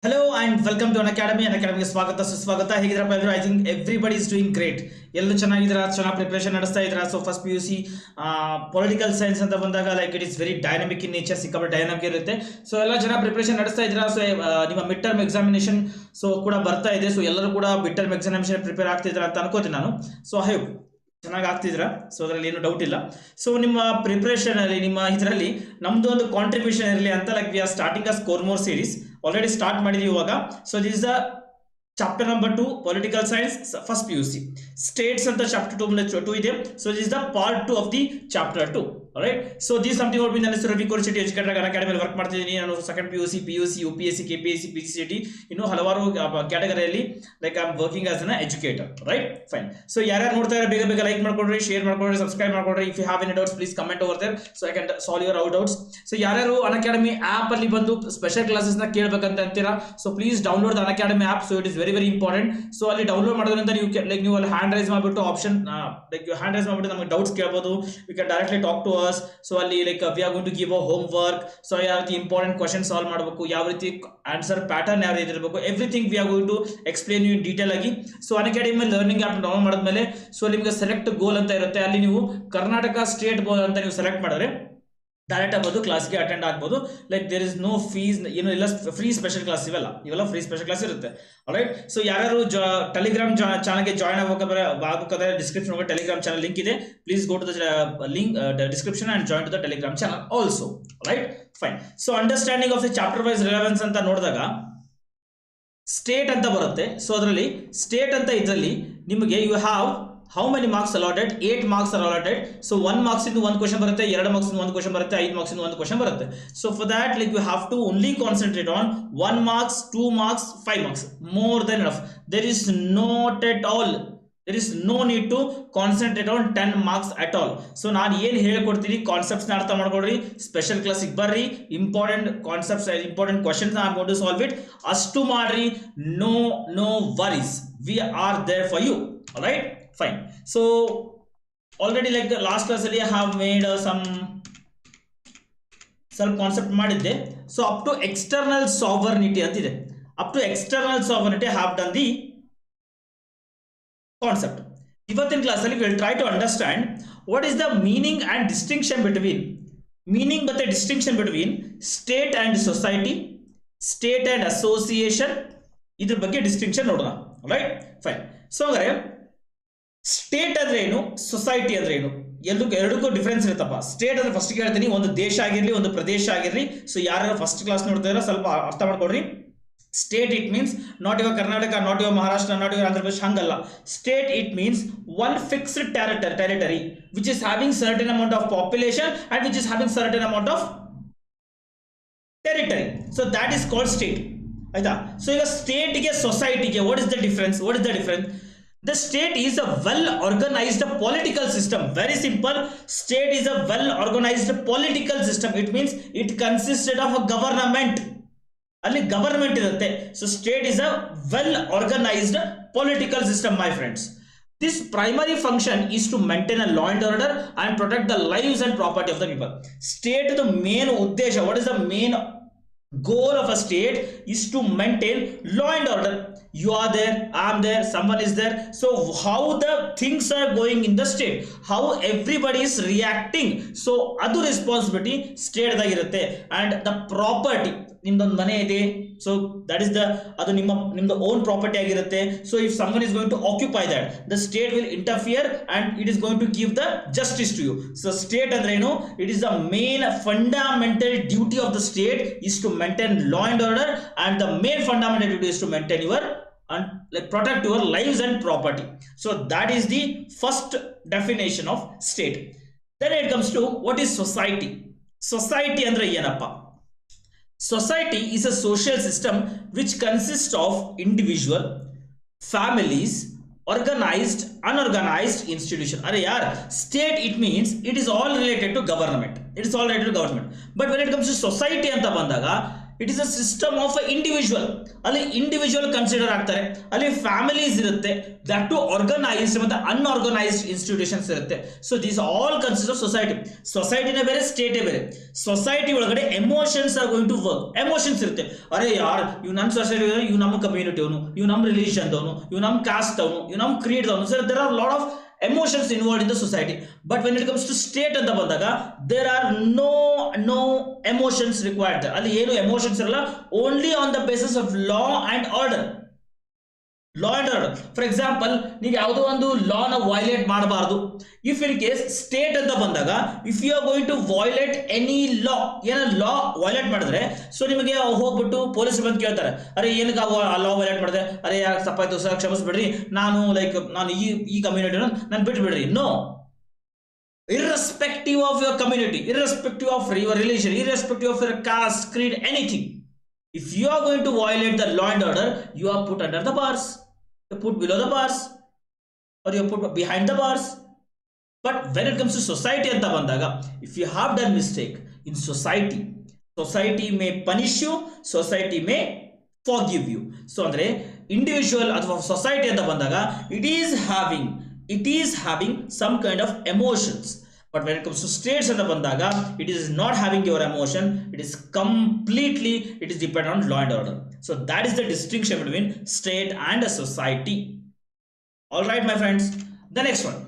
Hello and welcome to Unacademy. Unacademy ಸ್ವಾಗತ ಸುಸ್ವಾಗತ. ಹೇಗಿದ್ರಪ್ಪ ಎಲ್ಲರೂ? I think everybody is doing great. ಎಲ್ಲರೂ ಚೆನ್ನಾಗಿದ್ದೀರಾ, ಚೆನ್ನಾಗಿ ಪ್ರಿಪರೇಷನ್ ನಡೆಸ್ತಾ ಇದ್ದೀರಾ. So first PUC political science ಅಂತ ಬಂದಾಗ like it is very dynamic in nature, ಸಿಕ್ಕಾಪಟ್ಟೆ ಡೈನಮಿಕ್ ಇರುತ್ತೆ. ಸೊ ಎಲ್ಲ ಜನ ಪ್ರಿಪರೇಷನ್ ನಡೆಸ್ತಾ ಇದ್ದೀರಾ. ಸೊ ನಿಮ್ಮ ಮಿಡ್ ಟರ್ಮ್ ಎಕ್ಸಾಮಿನೇಷನ್ ಸೊ ಕೂಡ ಬರ್ತಾ ಇದೆ. ಸೊ ಎಲ್ಲರೂ ಕೂಡ ಮಿಡ್ ಟರ್ಮ್ ಎಕ್ಸಾಮಿನೇಷನ್ ಪ್ರಿಪೇರ್ ಆಗ್ತಿದ್ದೀರಾ ಅಂತ ಅನ್ಕೋತೀನಿ ನಾನು. ಸೊ ಐ ಹೋಪ್ ಚೆನ್ನಾಗಿ ಆಗ್ತಿದ್ದೀರಾ. ಸೊ ಅದರಲ್ಲಿ ಏನು ಡೌಟ್ ಇಲ್ಲ. ಸೊ ನಿಮ್ಮ ಪ್ರಿಪ್ರೇಷನ್ ಅಲ್ಲಿ ನಿಮ್ಮ ಇದರಲ್ಲಿ ನಮ್ದು ಒಂದು ಕಾಂಟ್ರಿಬ್ಯೂಷನ್ ಇರಲಿ ಅಂತ like we are starting a score more series already start ಮಾಡಿದೀವಿ ಇವಾಗ. So this is the chapter number 2 political science first PUC. States ಅಂತ ಚಾಪ್ಟರ್ 2 ಇದೆ. So this is the part 2 of the chapter 2. Right. So this something what mean ನನ್ನ ಹೆಸರು Ravi Korishetty, educator academy work ಮಾಡ್ತಿದ್ದೀನಿ. ನಾನು second PUC, UPSC, KPSC, PCCT ಇನ್ನೂ ಹಲವಾರು ಕ್ಯಾಟಗರಿಯಲ್ಲಿ like I am working as an educator. Right, fine. So ಯಾರ್ಯಾರು ನೋಡ್ತಾ ಇದ್ದಾರೆ ಬೇಗ ಬೇಗ ಲೈಕ್ ಮಾಡ್ಕೊಡ್ರಿ, ಶೇರ್ ಮಾಡ್ಕೊಡ್ರಿ, ಸಬ್ಸ್ಕ್ರೈಬ್ ಮಾಡ್ಕೊಡ್ರಿ. If you have any doubts please comment over there so I can solve your doubts. So ಯಾರ್ಯಾರು ಅನ್ಅಕಾಡೆಮಿ ಆಪ್ ಅಲ್ಲಿ ಬಂದು ಸ್ಪೆಷಲ್ ಕ್ಲಾಸಸ್ ನ ಕೇಳಬೇಕಂತ ಅಂತೀರಾ, so please download the Unacademy app. So it is very important. So ಅಲ್ಲಿ download ಮಾಡೋದ್ರಿಂದ ನೀವು ಅಲ್ಲಿ ಹ್ಯಾಂಡ್ ರೈಸ್ ಮಾಡಿಬಿಟ್ಟು ಆಪ್ಷನ್ ಲೈಕ್ ಹ್ಯಾಂಡ್ ರೈಸ್ ಮಾಡಿಬಿಟ್ಟು ನಮಗೆ ಡೌಟ್ಸ್ ಕೇಳಬಹುದು. You can directly talk to us. So ಅಲ್ಲಿ like we are going to give a homework. So ಯಾವ ರೀತಿ ಇಂಪಾರ್ಟೆಂಟ್ ಕ್ವಶನ್ ಸಾಲ್ವ್ ಮಾಡಬೇಕು, ಯಾವ ರೀತಿ ಆನ್ಸರ್ ಪ್ಯಾಟರ್ನ್ ಯಾವ ರೀತಿ ಇರಬೇಕು, everything we are going to explain you in detail ಆಗಿ. So Unacademy learning app download ಮಾಡಿದ್ಮೇಲೆ ಸೊ ನಿಮಗೆ ಸೆಲೆಕ್ಟ್ ಗೋಲ್ ಅಂತ ಇರುತ್ತೆ. ಅಲ್ಲಿ ನೀವು ಕರ್ನಾಟಕ ಸ್ಟೇಟ್ ಬೋರ್ಡ್ ಅಂತ ನೀವು ಸೆಲೆಕ್ಟ್ ಮಾಡಿದ್ರೆ ಡೈರೆಕ್ಟ್ ಆಗ್ಬೋದು, ಕ್ಲಾಸ್ಗೆ ಅಟೆಂಡ್ ಆಗ್ಬೋದು. Like there is no fees, ಏನು ಇಲ್ಲ, ಫ್ರೀ ಸ್ಪೆಷಲ್ ಕ್ಲಾಸ್ ಇವೆಲ್ಲ ಫ್ರೀ ಸ್ಪೆಷಲ್ ಕ್ಲಾಸ್ ಇರುತ್ತೆ. ರೈಟ್. ಸೊ ಯಾರು ಟೆಲಿಗ್ರಾಮ್ ಚಾನಲ್ಗೆ ಜಾಯ್ನ್ ಆಗಬೇಕಾದ್ರೆ ಡಿಸ್ಕ್ರಿಪ್ಷನ್ ಒಳಗೆ ಟೆಲಿಗ್ರಾಮ್ ಚಾನಲ್ ಲಿಂಕ್ ಇದೆ. Please go to the link description and join to the Telegram channel also. Right, fine. So understanding of the chapter wise relevance ಅಂತ ನೋಡಿದಾಗ state ಅಂತ ಬರುತ್ತೆ. So ಅದರಲ್ಲಿ ಸ್ಟೇಟ್ ಅಂತ ಇದರಲ್ಲಿ ನಿಮಗೆ you have how many marks allotted? 8 marks are allotted. So 1 marks into 1 question ಬರುತ್ತೆ, 2 marks into 1 question ಬರುತ್ತೆ, 5 marks into 1 question ಬರುತ್ತೆ. So for that like you have to only concentrate on 1 marks, 2 marks, 5 marks. More than enough. There is not at all. There is no need to concentrate on 10 marks at all. So ನಾನು ಏನು ಹೇಳ್ಕೊಡ್ತೀನಿ concepts ನ ಅರ್ಥ ಮಾಡ್ಕೊಡ್ರಿ, special ಕ್ಲಾಸಿಗೆ ಬರ್ರಿ, important concepts important questions I am going to solve it. ಅಷ್ಟು ಮಾಡ್ರಿ. No worries, we are there for you. Right, fine. So already like the last class I have made some concept ಮಾಡಿದ್ದೆ. So up to external sovereignty ಅಂತಿದೆ. Up to external sovereignty I have done the concept. ಇವತ್ತಿನ class ಅಲ್ಲಿ we will try to understand what is the meaning and distinction between ಮತ್ತೆ distinction between state and society, state and association. ಇದ್ರ ಬಗ್ಗೆ distinction ನೋಡೋಣ. Right, fine. So ಹಾಗಾದ್ರೆ state ಅಂದ್ರೆ ಏನು, society ಅಂದ್ರೆ ಏನು, ಎರಡಕ್ಕೂ ಡಿಫರೆನ್ಸ್ ಇರುತ್ತಪ್ಪ. ಸ್ಟೇಟ್ ಅಂದ್ರೆ ಫಸ್ಟ್ ಹೇಳ್ತೀನಿ, ಒಂದು ದೇಶ ಆಗಿರ್ಲಿ, ಒಂದು ಪ್ರದೇಶ ಆಗಿರ್ಲಿ. ಸೊ ಯಾರು ಫಸ್ಟ್ ಕ್ಲಾಸ್ ನೋಡ್ತಾ ಇರೋ ಸ್ವಲ್ಪ ಅರ್ಥ ಮಾಡ್ಕೊಡ್ರಿ. State it means not your Karnataka, not your Maharashtra, not your Andhra Pradesh, ಹಂಗಲ್ಲ. State it means one fixed territory which is having certain amount of population and which is having certain amount of territory. So that is called state. ಆಯ್ತಾ? So ಈಗ ಸ್ಟೇಟ್ಗೆ ಸೊಸೈಟಿಗೆ what is the difference? The state is a well-organized political system. Very simple. State is a well-organized political system. It means it consisted of a government. Ali government irutte. So state is a well-organized political system, my friends. This primary function is to maintain a law and order and protect the lives and property of the people. State the main uddesha. What is the main goal of a state is to maintain law and order. You are there, I am there, someone is there. So how the things are going in the state, how everybody is reacting, so adu responsibility state dagirutte. And the property, nimdond mane ide, so that is the adu nimma own property agirutte. So if someone is going to occupy that, the state will interfere and it is going to give the justice to you. So state andre eno, it is the main fundamental duty of the state is to maintain law and order, and the main fundamental duty is to maintain your and like protect your lives and property. So that is the first definition of state. Then it comes to what is society. Society andre yenappa? Society is a social system which consists of individual, families, organized, unorganized institution. Are yaar, state it means it is all related to government. It is all related to government. But when it comes to society anta bandaga, it is a system of individual. ಅಲ್ಲಿ individual consider ಆಗ್ತಾರೆ, ಅಲ್ಲಿ families ಇರುತ್ತೆ, that to organised ಮತ್ತೆ unorganised institutions ಇರುತ್ತೆ. So these all consider society. ಸೊಸೈಟಿನೇ ಬೇರೆ, ಸ್ಟೇಟೇ ಬೇರೆ. ಸೊಸೈಟಿ ಒಳಗಡೆ emotions are going to work. Emotions ಇರುತ್ತೆ. ಅರೆ ಯಾರ್ ಇವ್ ನನ್ನ ಸೊಸೈಟಿ, ಇವ್ ನಮ್ಮ ಕಮ್ಯುನಿಟಿ ಅವನು, ಇವ್ ನಮ್ಮ ರಿಲಿಜನ್ ಅವನು, ಇವ್ ನಮ್ಮ ಕಾಸ್ಟ್ ಅವನು, ಇವ್ ನಮ್ಮ ಕ್ರೀಡ್ ಅವನು. So there are lot of emotions involved in the society. But when it comes to state ಅಂತ ಬಂದಾಗ there are no emotions required there. ಅಲ್ಲಿ ಏನು ಎಮೋಷನ್ಸ್ ಇರಲ್ಲ, only on the basis of law and order. Law and order. For example, ನೀವು ಯಾವುದೋ ಒಂದು ಲಾನ violate ಮಾಡಬಾರ್ದು. ಇಫ್ ಇನ್ ಕೇಸ್ ಸ್ಟೇಟ್ ಅಂತ ಬಂದಾಗ if you are going to violate any law, ಏನೋ ಲಾ ವೈಲೇಟ್ ಮಾಡಿದ್ರೆ, ಸೊ ನಿಮಗೆ ಹೋಗ್ಬಿಟ್ಟು ಪೊಲೀಸ್ ಬಂದು ಕೇಳ್ತಾರೆ, ಅರೆ ಏನಕ್ಕೆ ಆ ಲಾ ವೈಲೇಟ್ ಮಾಡಿದೆ, ಅರೆ ಯಾಕೆ ತಪ್ಪಾಯ್ತು ಸರ್ ಕ್ಷಮಿಸ್ಬಿಡ್ರಿ, ನಾನು ನಾನು ಈ ಕಮ್ಯುನಿಟಿನ ನಾನು ಬಿಟ್ಬಿಡ್ರಿ. No, irrespective of your community, irrespective of your religion, irrespective of your caste, creed, anything, if you are going to violate the law and order, you are put under the bars, you are put below the bars, or you are put behind the bars. But when it comes to society anta bandaga, if you have done mistake in society, society may punish you, society may forgive you. So andre individual athwa society anta bandaga, it is having some kind of emotions. But when it comes to states and the bandaga, it is not having your emotion, it is completely, it is dependent on law and order. So that is the distinction between state and a society. All right my friends, the next one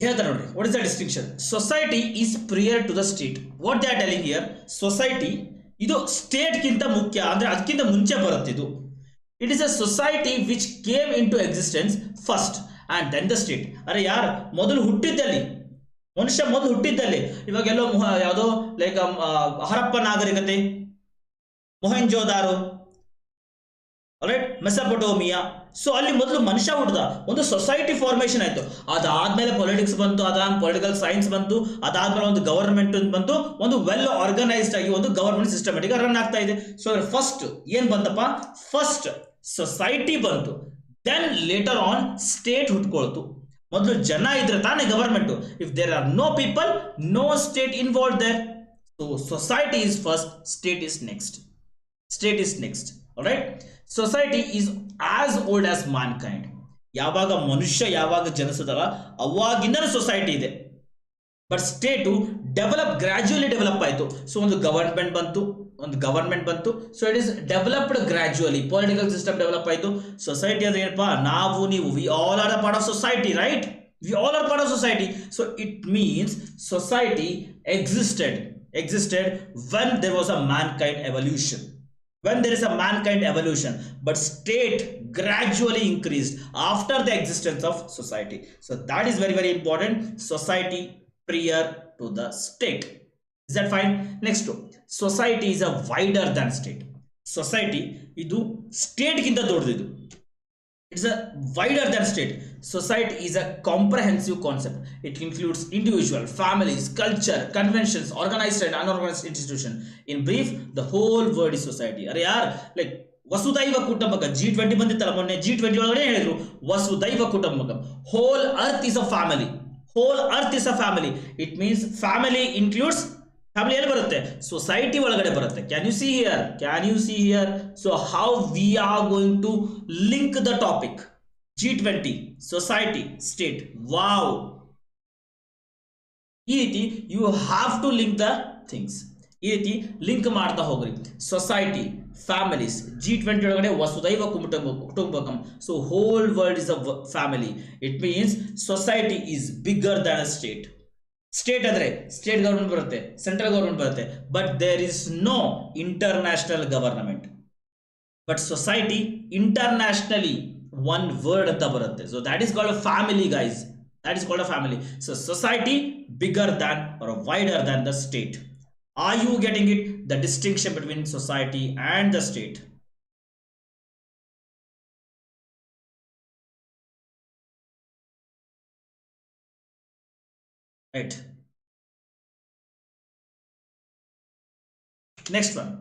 here, what is the distinction? Society is prior to the state. What they are telling here, society idu state ginta mukhya, andre adkinta munche barutte idu. It is a society which came into existence first and then the state. ಅರೆ ಯಾರು ಮೊದಲು ಹುಟ್ಟಿದ್ದಲ್ಲಿ, ಮನುಷ್ಯ ಮೊದಲು ಹುಟ್ಟಿದ್ದಲ್ಲಿ, ಇವಾಗೆಲ್ಲೋ ಯಾವುದೋ like Harappa ನಾಗರಿಕತೆ, ಮೊಹೆಂಜೋದಾರೋ, right, ಮೆಸಪೊಟೋಮಿಯಾ. So ಅಲ್ಲಿ ಮೊದಲು ಮನುಷ್ಯ ಹುಟ್ಟಿದ, ಒಂದು ಸೊಸೈಟಿ ಫಾರ್ಮೇಶನ್ ಆಯ್ತು. ಅದಾದ್ಮೇಲೆ ಪೊಲಿಟಿಕ್ಸ್ ಬಂತು, ಅದಾದ್ಮೇಲೆ ಪೊಲಿಟಿಕಲ್ ಸೈನ್ಸ್ ಬಂತು, ಅದಾದ್ಮೇಲೆ ಒಂದು ಗವರ್ಮೆಂಟ್ ಬಂತು, ಒಂದು ವೆಲ್ ಆರ್ಗನೈಸ್ಡ್ ಆಗಿ ಒಂದು ಗವರ್ಮೆಂಟ್ ಸಿಸ್ಟಮೆಟಿಕ್ ರನ್ ಆಗ್ತಾ ಇದೆ. ಸೊ ಫಸ್ಟ್ ಏನ್ ಬಂತಪ್ಪ, ಫಸ್ಟ್ ಸೊಸೈಟಿ ಬಂತು, ದೆನ್ ಲೇಟರ್ ಆನ್ ಸ್ಟೇಟ್ ಹುಟ್ಕೊಳ್ತು. ಮೊದಲು ಜನ ಇದ್ರೆ ತಾನೇ government. If there are no people, no state involve there. So society is first, state is next. State is next. Right. Society is as old as mankind. ಯಾವಾಗ ಮನುಷ್ಯ ಯಾವಾಗ ಜನಿಸಿದಲ್ಲ ಅವಾಗಿಂದ ಸೊಸೈಟಿ ಇದೆ. ಬಟ್ ಸ್ಟೇಟು ಗ್ರಾಜುಯಲಿ ಡೆವಲಪ್ ಆಯಿತು. So ಒಂದು government ಬಂತು, so it is developed gradually. Political system develop ಆಯಿತು. ಸೊಸೈಟಿ ಅಂದ್ರೆ ಏನಪ್ಪಾ, ನಾವು ನೀವು, we all are a part of society, right? We all are part of society. So it means society existed when there was a mankind evolution. When there is a mankind evolution, but state gradually increased after the existence of society. So that is very very important. Society prior to the state. Is that fine? Next one, society is a wider than state. Society idu state ginta doddidu. It's a wider than state. Society is a comprehensive concept. It includes individual, families, culture, conventions, organized and unorganized institution. In brief, the whole world is society. Are yaar, like ವಸುದೈವ ಕುಟುಂಬಕ, G20 ಬಂದಿತ್ತಲ್ಲ ಮೊನ್ನೆ, G20 ಒಳಗಡೆ ಹೇಳಿದ್ರು ವಸುದೈವ ಕುಟುಂಬಕ. Whole earth is a family. Whole earth is a family. It means family includes, family ಎಲ್ಲಿ ಬರುತ್ತೆ, society ಒಳಗಡೆ ಬರುತ್ತೆ. Can you see here? So how we are going to link the topic G20, society, state. Wow, ಈ ರೀತಿ you have to link the things. ಈ ರೀತಿ link ಮಾಡ್ತಾ ಹೋಗ್ರಿ. ಸೊಸೈಟಿ, ಫ್ಯಾಮಿಲೀಸ್, G20 ಒಳಗಡೆ Vasudhaiva Kutumbakam. So whole world is a family. It means society is bigger than a state. State ಅಂದ್ರೆ state government ಬರುತ್ತೆ, central government ಬರುತ್ತೆ, but there is no international government. But society internationally one word ಅಂತ ಬರುತ್ತೆ. So that is called a family guys. That is called a family. So society bigger than or wider than the state. Are you getting it? The distinction between society and the state. Right. Next one.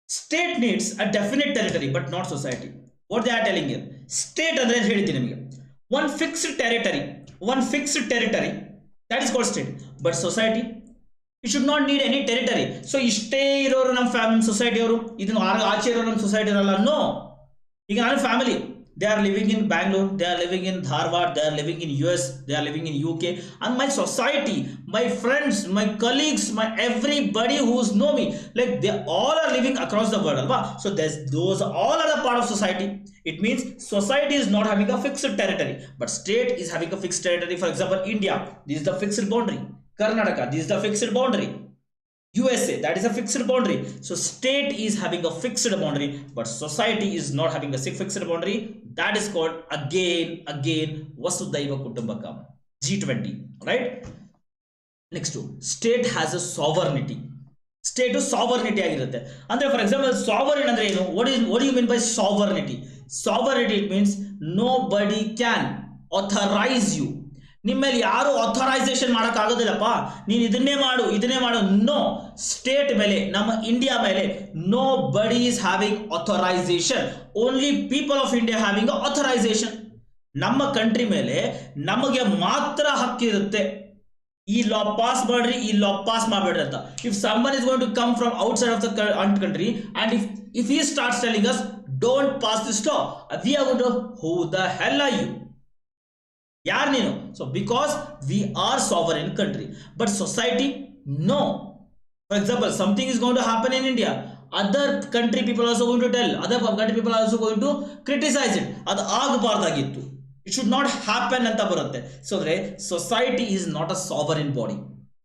State needs a definite territory but not society. What they are telling here? State andre helidini nimage. One fixed territory, that is called state. But society, It should not need any territory. So ಇಷ್ಟೇ ಇರೋರು ನಮ್ಮ society ಅವರು, ಇದನ್ನು ಆಚೆ ಇರೋರು ನಮ್ಮ society ಇರಲ್ಲ. No, ಈಗ ನನ್ನ family, they are living in Bangalore, they are living in Dharwad, they are living in US, they are living in UK, and my society, my friends, my colleagues, my everybody who's know me, like they all are living across the world, alva. So those all are a part of society. It means society is not having a fixed territory, but state is having a fixed territory. For example, India, this is the fixed boundary. Karnataka, this is the fixed boundary. USA, that is a fixed boundary. So state is having a fixed boundary, but society is not having a fixed boundary. That is called again Vasudhaiva Kutumbakam, G20, right? Next to state has a sovereignty. State sovereignty ಆಗಿರುತ್ತೆ. ಅಂದ್ರೆ for example, sovereign ಅಂದ್ರೆ ಏನು? What do you mean by sovereignty? Sovereignty, it means nobody can authorize you. ನಿಮ್ಮ ಮೇಲೆ ಯಾರು authorisation ಮಾಡಕ್ ಆಗೋದಿಲ್ಲಪ್ಪ, ನೀನು ಇದನ್ನೇ ಮಾಡು. ನೋ, ಸ್ಟೇಟ್ ಮೇಲೆ, ನಮ್ಮ ಇಂಡಿಯಾ ಮೇಲೆ ನೋ ಬಡಿ is having authorisation. Only people of India having authorisation. ನಮ್ಮ ಕಂಟ್ರಿ ಮೇಲೆ ನಮಗೆ ಮಾತ್ರ ಹಕ್ಕಿರುತ್ತೆ. ಈ ಲಾ ಪಾಸ್ ಮಾಡ್ರಿ, ಈ ಲಾ ಪಾಸ್ ಮಾಡಬೇಡ್ರಿ ಅಂತ. If someone is going to come from outside of the country and if he starts telling us don't pass this law, we are going to who the hell are you? ಯಾರು ನೀನು? So because we are sovereign country. But society, no. For example, something is going to happen in India, other country people also going to tell, other country people also going to criticise it. ಅದು ಆಗಬಾರ್ದಾಗಿತ್ತು, it should not happen ಅಂತ ಬರುತ್ತೆ. So ಅಂದ್ರೆ society is not a sovereign body,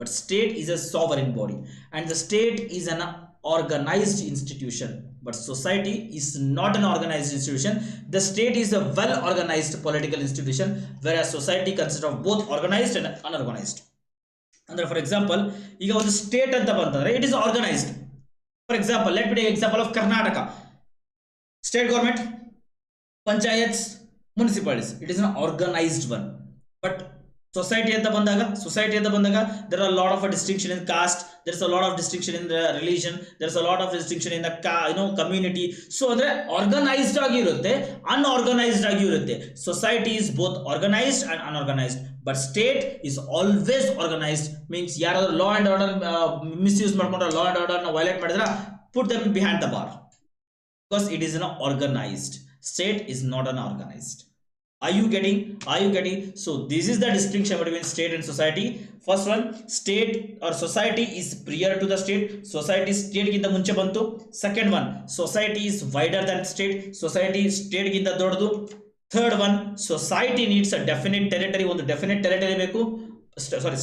but state is a sovereign body, and the state is an organized institution, but society is not an organized institution. The state is a well organized political institution, whereas society consists of both organized and unorganized. Andre for example, ಈಗ ಒಂದು state ಅಂತ ಬಂತಂದ್ರೆ it is organized. For example, let me take example of Karnataka state government, panchayats, municipalities. It is an organized one. But society ಅಂತ ಬಂದಾಗ there are a lot of a distinction in caste, there is a lot of distinction in the religion, there is a lot of distinction in the community. So ಅಂದ್ರೆ organized ಆಗಿರುತ್ತೆ, unorganized ಆಗಿರುತ್ತೆ. Society is both organized and unorganized, but state is always organized. Means ಯಾರಾದರೂ law and order misuse ಮಾಡ್ಕೊಂಡ್ರೆ, law and order ನ violate ಮಾಡಿದ್ರೆ, put them behind the bar, because it is an organized. State is not an organized. Are you getting? So this is the distinction between state and society. First one, state or society is prior to the state. Society state ಗಿಂತ ಮುಂಚೆ ಬಂತು. Second one, society is wider than state. Society state ಗಿಂತ ದೊಡ್ಡದು. Third one, society needs a definite territory. ಒಂದು definite territory ಬೇಕು.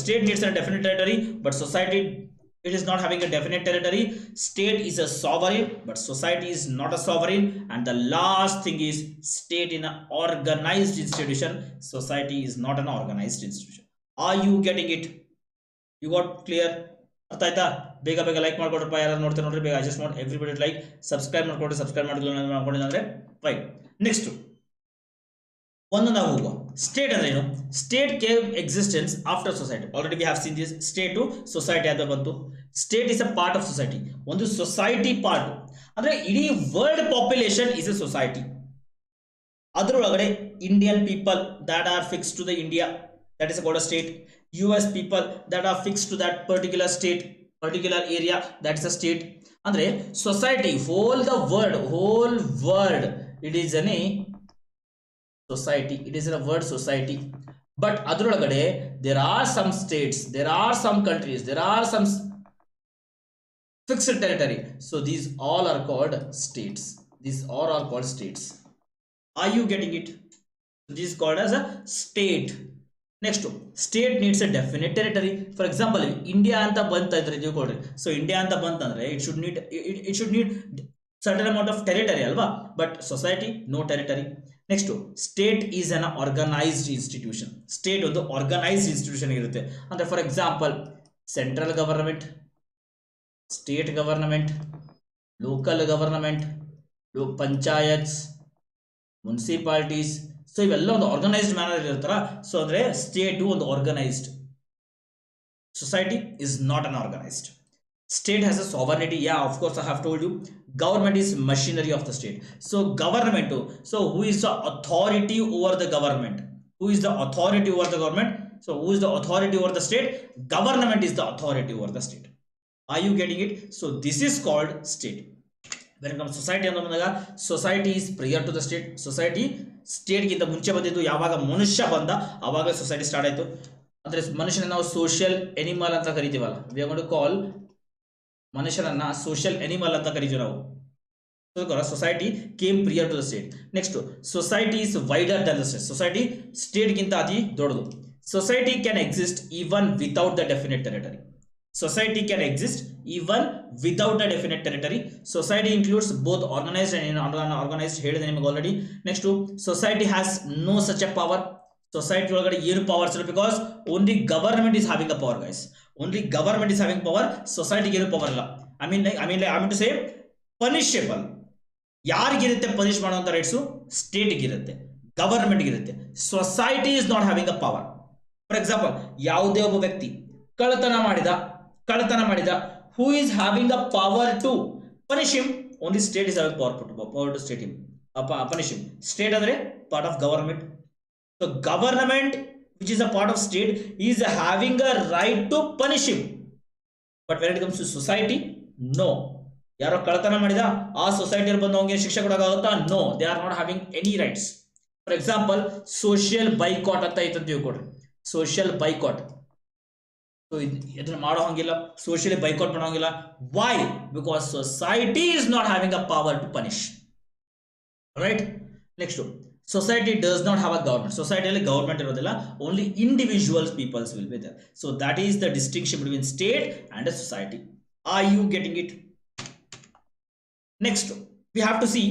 State needs a definite territory, but society, it is not having a definite territory. State is a sovereign, but society is not a sovereign. And the last thing is, state in an organized institution, society is not an organized institution. Are you getting it? You got clear? ಅರ್ಥ ಆಯ್ತಾ? ಬೇಗ like ಮಾಡ್ಕೊಡ್ರಪ್ಪ, ಯಾರು ನೋಡ್ತಾರೆ ನೋಡ್ರಿ ಬೇಗ. I just want everybody like, subscribe ಮಾಡ್ಕೊಡ್ರಿ. Subscribe ಮಾಡ್ಕೊಂಡಿಲ್ಲ ಅಂದ್ರೆ ಫೈನ್. ನೆಕ್ಸ್ಟ್ ಒಂದೊಂದಾಗಿ ಹೋಗುವ. ಸ್ಟೇಟ್ ಅಂದ್ರೆ ಏನು? State came existence after society. Already we have seen this. State to society ಅಂತ ಬಂತು. State is a part of society. ಒಂದು ಸೊಸೈಟಿ ಪಾರ್ಟ್ ಅಂದ್ರೆ ಇಡೀ world population is a society. ಅದರೊಳಗಡೆ Indian people that are fix to the India, that is called a state. US people that are fixed to that particular state, particular area, that's a state. ಅಂದ್ರೆ society, whole world, it is a society. It is a word society. But ಅದರೊಳಗಡೆ there are some states, there are some countries, there are some fixed territory. So these all are called states. These all are called states. Are you getting it? This is called as a state. Next, state needs a definite territory. For example, India anta banta idre ತಿಳ್ಕೊಳ್ಳಿ. So India anta bantandre it should need certain amount of territory alva, but society no territory. Next, state is an organized institution. State ಒಂದು organized institution ಇರುತ್ತೆ. ಅಂದ್ರೆ for example, central government, state government, local government, panchayats, municipalities. So ಇವೆಲ್ಲ ಒಂದು organised manner ಇರ್ತಾರ. So ಅಂದ್ರೆ state ಒಂದು organised, society is not an organised. State has a sovereignty. Yeah, of course I have told you. Government is machinery of the state. So government, so who is the authority over the government? Who is the authority over the government? So who is the authority over the state? Government is the authority over the state. Are you getting it? So this is called state. When it comes to society ಅಂತ ಬಂದಾಗ society is prior to the state. Society state ಗಿಂತ ಮುಂಚೆ ಬಂದಿದ್ದು. ಯಾವಾಗ ಮನುಷ್ಯ ಬಂದ ಆವಾಗ society start ಆಯಿತು. ಅಂದರೆ ಮನುಷ್ಯನ ನಾವು ಸೋಷಿಯಲ್ ಎನಿಮಲ್ ಅಂತ ಕರಿತೀವಲ್ಲ, we are going to call ಮನುಷ್ಯನನ್ನ ಸೋಷಿಯಲ್ ಎನಿಮಲ್ ಅಂತ ಕರಿತೀವಿ ನಾವು. Society came prior to the state. Next, society is wider than the state. Society state ಗಿಂತ ಅತಿ ದೊಡ್ಡದು. Society can exist even without the definite territory. Society can exist even without a definite territory. Society includes both organized and unorganized. ಹೇಳಿದೆ ನಿಮಗೆ already. Next, society has no such a power. Society ಒಳಗಡೆ ಏನು powers ಇಲ್ಲ, because only government is having a power guys. Only government is having power. ಸೊಸೈಟಿಗೆ ಏನು power ಇಲ್ಲ. I mean to say punishable. ಯಾರಿಗಿರುತ್ತೆ punish ಮಾಡುವಂತ ರೈಟ್ಸು? ಸ್ಟೇಟ್ಗೆ ಇರುತ್ತೆ, ಗವರ್ಮೆಂಟ್ಗೆ ಇರುತ್ತೆ. Society is not having a power. For example, ಯಾವುದೇ ಒಬ್ಬ ವ್ಯಕ್ತಿ ಕಳ್ಳತನ ಮಾಡಿದ, who is having a power to punish him? Only state is having power to state him, punish him. State andre part of government. So government, which is a part of state, is having a right to punish him. But when it comes to society, no. ಯಾರೋ ಕಳ್ಳತನ ಮಾಡಿದ ಆ ಸೊಸೈಟಿಯಲ್ಲಿ ಬಂದು ಅವನಿಗೆ ಶಿಕ್ಷೆ ಕೊಡೋಕ್ಕಾಗುತ್ತಾ? No, they are not having any rights. For example, social boycott ಅಂತ ಐತೆ ತಿಳ್ಕೊಡ್ರಿ. ಸೋಷಿಯಲ್ ಬೈಕಾಟ್, ಸೊ ಇದನ್ನ ಮಾಡೋ ಹಂಗಿಲ್ಲ, ಸೋಷಿಯಲಿ ಬೈಕಾಟ್ ಮಾಡೋ ಹಂಗಿಲ್ಲ. Why? Because society is not having a power to punish. Right. Next, society does not have a government. ಸೊಸೈಟಿಯಲ್ಲಿ government ಇರೋದಿಲ್ಲ, only individuals peoples will be there. So that is the distinction between state and a society. Are you getting it? Next, we have to see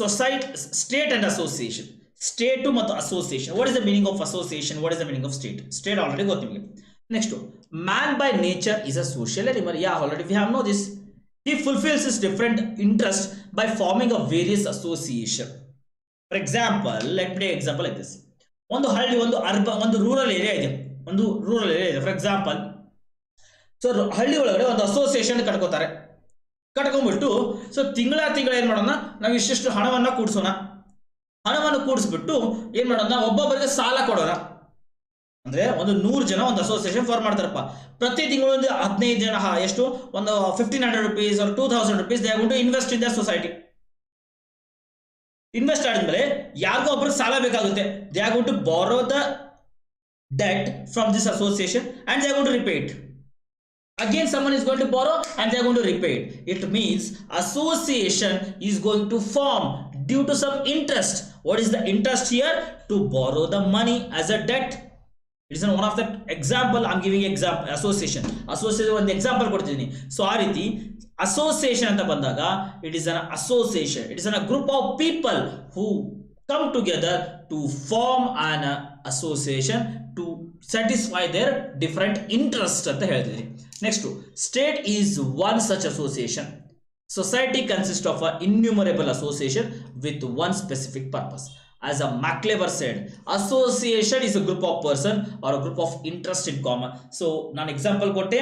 society, state and association. State ಮತ್ತು association. What is the meaning of association? What is the meaning of state? State already ಗೊತ್ತು ನಿಮಗೆ. Next, man by nature is a social animal. Yeah, already we have know this. He fulfills his different interests by forming a various association. For example, let me take example like this. ಒಂದು ಹಳ್ಳಿ, ಒಂದು urban, ಒಂದು rural area ಇದೆ. For example, so ಹಳ್ಳಿ ಒಳಗಡೆ ಒಂದು association ಕಟ್ಕೊಂಡ್ಬಿಟ್ಟು, so ತಿಂಗಳ ಏನ್ ಮಾಡೋಣ, ನಾವು ಇಷ್ಟಿಷ್ಟು ಹಣವನ್ನ ಕೂಡಿಸ್ಬಿಟ್ಟು ಏನ್ ಮಾಡೋಣ, ಒಬ್ಬೊಬ್ಬರಿಗೆ ಸಾಲ ಕೊಡೋಣ. ಅಂದ್ರೆ ಒಂದು 100 ಜನ ಒಂದು ಅಸೋಸಿಯೇಷನ್ ಫಾರ್ಮ್ ಮಾಡ್ತಾರಪ್ಪ. ಪ್ರತಿ ತಿಂಗಳು ಒಂದು 15 ಜನ, ಎಷ್ಟು, ಒಂದು 1500 rupees or 2000 rupees they are going to invest in the society. Invest ಆದ್ಮೇಲೆ ಯಾರಿಗೋ ಒಬ್ಬರಿಗೆ ಸಾಲ ಬೇಕಾಗುತ್ತೆ. They are going to borrow the debt from this association and they are going to repay it. Again someone is going to borrow and they are going to repay it. It means association is going to form due to some interest. What is the interest here? To borrow the money as a debt. It is one of the example I am giving. Example, association ಒಂದು example ಕೊಡ್ತೀನಿ. So ಆ ರೀತಿ association ಅಂತ ಬಂದಾಗ it is an association. It is a group of people who come together to form an association to satisfy their different interests ಅಂತ ಹೇಳ್ತೀನಿ. Next, state is one such association. Society consists of an innumerable association with one specific purpose. As a MacLever said, association is a group of person or a group of interest in common. So ನಾನು example ಕೊಟ್ಟೆ,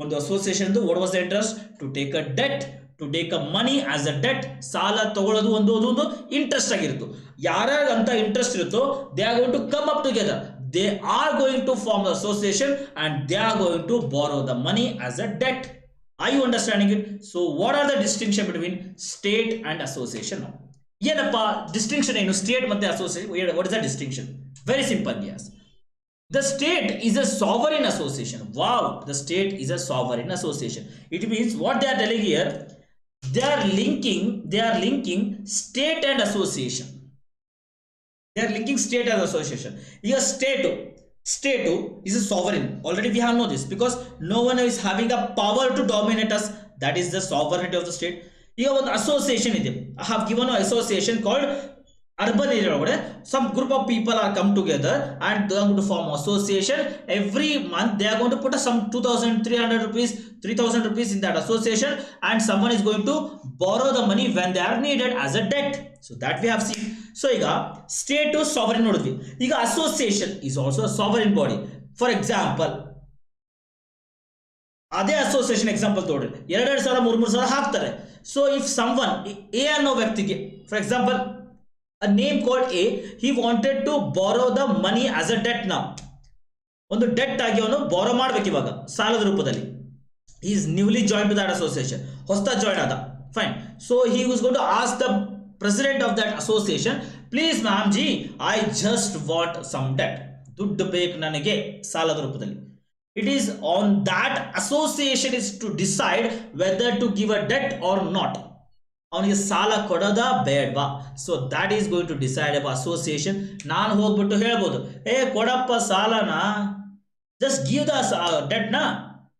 ಒಂದು association, what was the interest? To take a debt, to take a money as a debt. ಸಾಲ ತಗೊಳ್ಳೋದು ಒಂದು interest ಆಗಿರುತ್ತೆ. ಯಾರ್ಯಾರು ಅಂತ interest ಇರುತ್ತೋ they are going to come up together. They are going to form the association and they are going to borrow the money as a debt. Are you understanding it? So what are the distinction between state and association? ಏನಪ್ಪ distinction ಏನು? State ಮತ್ತೆ association, what is the distinction? Very simple. yes, the state is a sovereign association. Wow, the state is a sovereign association. It means what they are telling here, they are linking state and association. They are linking state and association. Here state is a sovereign. Already we have know this, because no one is having a power to dominate us. That is the sovereignty of the state. ಈಗ ಒಂದು association ಇದೆ. I have given association called urban area ಒಳಗಡೆ some group of people are come together and they are going to form association. Every month they are going to put some 2300 rupees, 3000 rupees in that association, and someone is going to borrow the money when they are needed as a debt. So that we have seen. So ಈಗ state to sovereign ನೋಡಿದ್ವಿ. ಈಗ association is also a sovereign body. For example, ಅದೇ association example ತಗೊಳ್ರಿ, 2,000 3,000 ಹಾಕ್ತಾರೆ. So if someone A ಅನ್ನೋ ವ್ಯಕ್ತಿಗೆ, for example a name called A, he wanted to borrow the money as a debt now. ಒಂದು debt ಆಗಿ ಅವನು borrow ಮಾಡ್ಬೇಕು ಇವಾಗ ಸಾಲದ ರೂಪದಲ್ಲಿ. Is newly join to that association, ಹೊಸ ಜಾಯಿನ್ ಆದ, fine. So he was going to ask the president of that association, please ma'am ji I just want some debt, ದುಡ್ಡು ಬೇಕು ನನಗೆ ಸಾಲದ ರೂಪದಲ್ಲಿ. It is on that association is to decide whether to give a debt or not. ಅವನಿಗೆ ಸಾಲ ಕೊಡೋದ ಬೇಡವಾ, so that is going to decide up association. ನಾನು ಹೋಗ್ಬಿಟ್ಟು ಹೇಳ್ಬೋದು, ಕೊಡಪ್ಪ ಸಾಲನ, ಜಸ್ಟ್ ಗಿವ್ ದ ಡೆಟ್ ನ,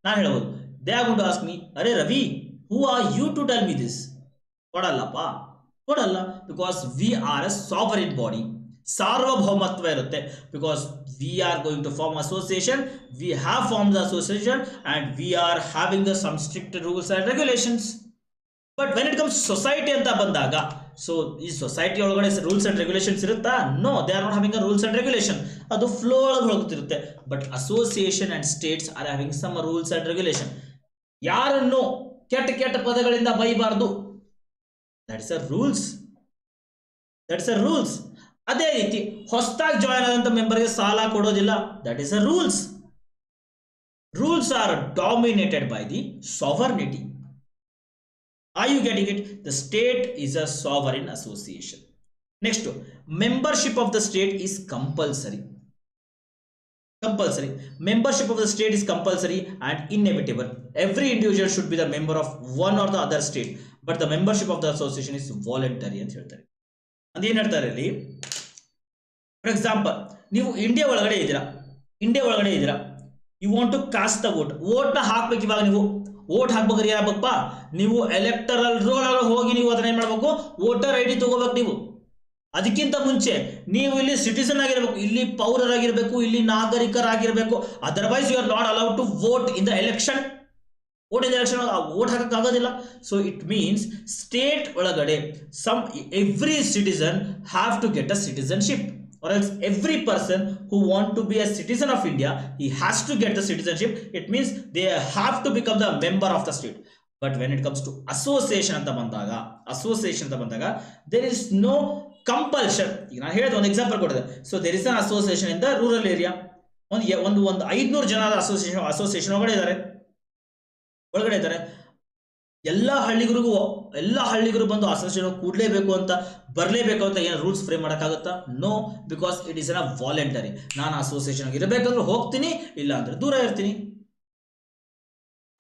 ನಾನು ಹೇಳ್ಬೋದು. They are going to ask me, ಅರೆ Ravi, who are you to tell me this? ಕೊಡಲ್ಲಪ್ಪ, ಕೊಡಲ್ಲ, because we are a sovereign body, ಸಾರ್ವಭೌಮತ್ವ ಇರುತ್ತೆ. Because we are going to form association, we have formed the association and we are having some strict rules and regulations. But when it comes to society anta bandaga, so is society ಒಳಗಡೆ rules and regulations ಇರುತ್ತಾ? No, they are not having a rules and regulation, ಅದು flow ಒಳಗೆ ಹೋಗುತ್ತಿರುತ್ತೆ. But association and states are having some rules and regulation. ಯಾರನ್ನು ಕೆಟ್ಟ ಕೆಟ್ಟ ಪದಗಳಿಂದ ಬೈಬಾರ್ದು, that is a rules, that is a rules. ಅದೇ ರೀತಿ ಹೊಸದಾಗಿ ಜಾಯಿನ್ ಆದಂತ ಮೆಂಬರ್ಗೆ ಸಾಲ ಕೊಡೋದಿಲ್ಲ, that is a rules. Rules are dominated by the sovereignty. Are you getting it? The state is a sovereign association. Next, membership of the state is compulsory. Compulsory. Membership of the state is compulsory and inevitable. Every individual should be the member of one or the other state, but the membership of the association is voluntary ಅಂತ ಹೇಳ್ತಾರೆ. ಅದೇನು ಹೇಳ್ತಾರೆ ಇಲ್ಲಿ? For example, ನೀವು India ಒಳಗಡೆ ಇದ್ದೀರಾ, you want to cast the vote, ವೋಟ್ನ ಹಾಕ್ಬೇಕು. ಇವಾಗ ನೀವು ವೋಟ್ ಹಾಕ್ಬೇಕಾದ್ರೆ ಏನಾಗಬೇಕಪ್ಪ, ನೀವು ಎಲೆಕ್ಟರಲ್ ರೋಲ್ ಹೋಗಿ ನೀವು ಅದನ್ನ ಏನು ಮಾಡಬೇಕು, ವೋಟರ್ ಐ ಡಿ ತಗೋಬೇಕು ನೀವು. ಅದಕ್ಕಿಂತ ಮುಂಚೆ ನೀವು ಇಲ್ಲಿ ಸಿಟಿಸನ್ ಆಗಿರಬೇಕು, ಇಲ್ಲಿ ಪೌರರಾಗಿರ್ಬೇಕು, ಇಲ್ಲಿ ನಾಗರಿಕರಾಗಿರ್ಬೇಕು. Otherwise you are not allowed to vote in the election. Vote ಹಾಕಕ್ಕಾಗೋದಿಲ್ಲ. ಸೊ ಇಟ್ ಮೀನ್ಸ್ ಸ್ಟೇಟ್ ಒಳಗಡೆ every citizen have to get a citizenship, or else every person who want to be a citizen of India, he has to get the citizenship. It means they have to become the member of the state. But when it comes to association anta bandaga, there is no compulsion. ಈಗ ನಾನು ಹೇಳಿದ ಒಂದು example ಕೊಡಿದೆ. So there is an association in the rural area. ಒಂದು 500 ಜನ association ಒಳಗಡೆ ಇದ್ದಾರೆ. ಎಲ್ಲ ಹಳ್ಳಿಗರು ಬಂದು ಅಸೋಸಿಯೇಷನ್ ಕೂಡಲೇಬೇಕು ಅಂತ ಬರಲೇಬೇಕು ಅಂತ ಏನು ರೂಲ್ಸ್ ಫ್ರೇಮ್ ಮಾಡೋಕ್ಕಾಗುತ್ತಾ? No, because it is a voluntary. ನಾನು ಅಸೋಸಿಯೇಷನ್ ಇರಬೇಕಂದ್ರೆ ಹೋಗ್ತೀನಿ, ಇಲ್ಲ ಅಂದ್ರೆ ದೂರ ಇರ್ತೀನಿ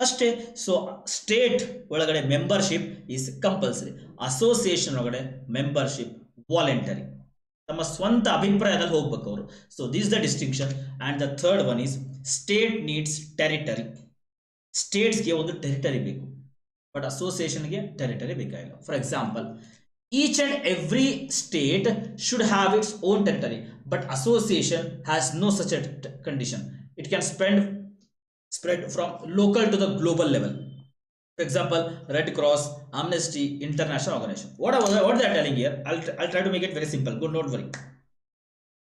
ಅಷ್ಟೇ. ಸೊ ಸ್ಟೇಟ್ ಒಳಗಡೆ ಮೆಂಬರ್ಶಿಪ್ ಈಸ್ ಕಂಪಲ್ಸರಿ, ಅಸೋಸಿಯೇಷನ್ ಒಳಗಡೆ ಮೆಂಬರ್ಶಿಪ್ ವಾಲಂಟರಿ, ತಮ್ಮ ಸ್ವಂತ ಅಭಿಪ್ರಾಯದಲ್ಲಿ ಹೋಗ್ಬೇಕು ಅವರು. So this the distinction. And the third one is state needs territory. ಸ್ಟೇಟ್ಸ್ಗೆ ಒಂದು ಟೆರಿಟರಿ ಬೇಕು, ಬಟ್ ಅಸೋಸಿಯೇಷನ್ಗೆ ಟೆರಿಟರಿ ಬೇಕಾಗಿಲ್ಲ. For example, each and every state should have its own territory, but association has no such a condition. It can spread from local to the global level. For example, Red Cross, Amnesty, international organization. What they are telling here, I'll try to make it very simple. Don't worry.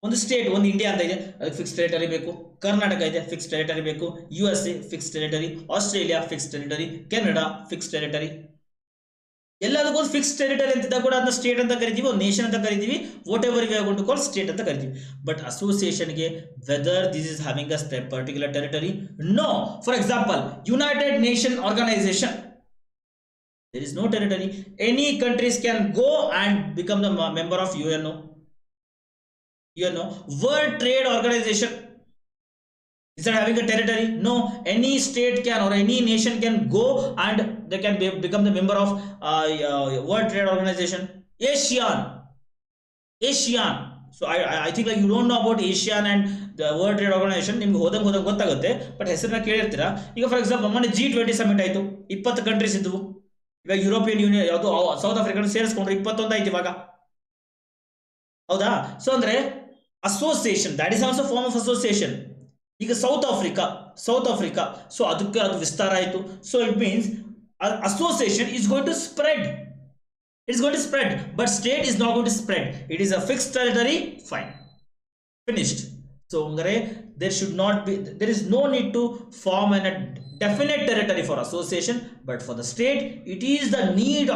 ಒಂದು state, ಒಂದು India ಅಂತ ಇದೆ, ಅದಕ್ಕೆ fix territory ಬೇಕು. ಕರ್ನಾಟಕ ಇದೆ, fix territory ಬೇಕು. USA fix territory, Australia fix territory, Canada fix territory. ಎಲ್ಲದಕ್ಕೂ ಒಂದು ಫಿಕ್ಸ್ ಟೆರಿಟರಿ ಅಂತಿದ್ದ ಕೂಡ ಅದನ್ನ ಸ್ಟೇಟ್ ಅಂತ ಕರಿತೀವಿ, ಒಂದು ನೇಷನ್ ಅಂತ ಕರಿತೀವಿ, whatever we are going to call state ಅಂತ ಕರಿತೀವಿ. ಬಟ್ ಅಸೋಸಿಯೇಷನ್ಗೆ whether this is having a particular territory? No. For example, United Nation Organisation, there is no territory. Any countries can go and become the member of UNO. World Trade Organization, is that having a territory? No. Any state can, or any nation can go and they can become the member of World Trade Organization. ASEAN. So I think like you don't know about ASEAN and the World Trade Organization. ನಿಮ್ಗೆ ಹೋದಂಗೆ ಗೊತ್ತಾಗುತ್ತೆ, but ಹೆಸರನ್ನ ಕೇಳಿರ್ತೀರಾ. ಈಗ for example, ಮೊನ್ನೆ G20 summit ಆಯಿತು, 20 countries ಇದ್ವು. ಇವಾಗ European Union ಯಾವುದು ಸೌತ್ ಆಫ್ರಿಕಾ ಸೇರಿಸ್ಕೊಂಡ್ರೆ 21 ಆಯ್ತು ಇವಾಗ, ಹೌದಾ? ಸೊ ಅಂದ್ರೆ association, that is also form of association. ಈಗ ಸೌತ್ ಆಫ್ರಿಕಾ, ಸೊ ಅದಕ್ಕೆ ಅದು ವಿಸ್ತಾರ ಆಯಿತು. So it means association is going to spread. It's going to spread, but state is not going to spread. It is a fixed territory. Fine, finished. So there is no need to form a definite territory for association, but for the state, it is the need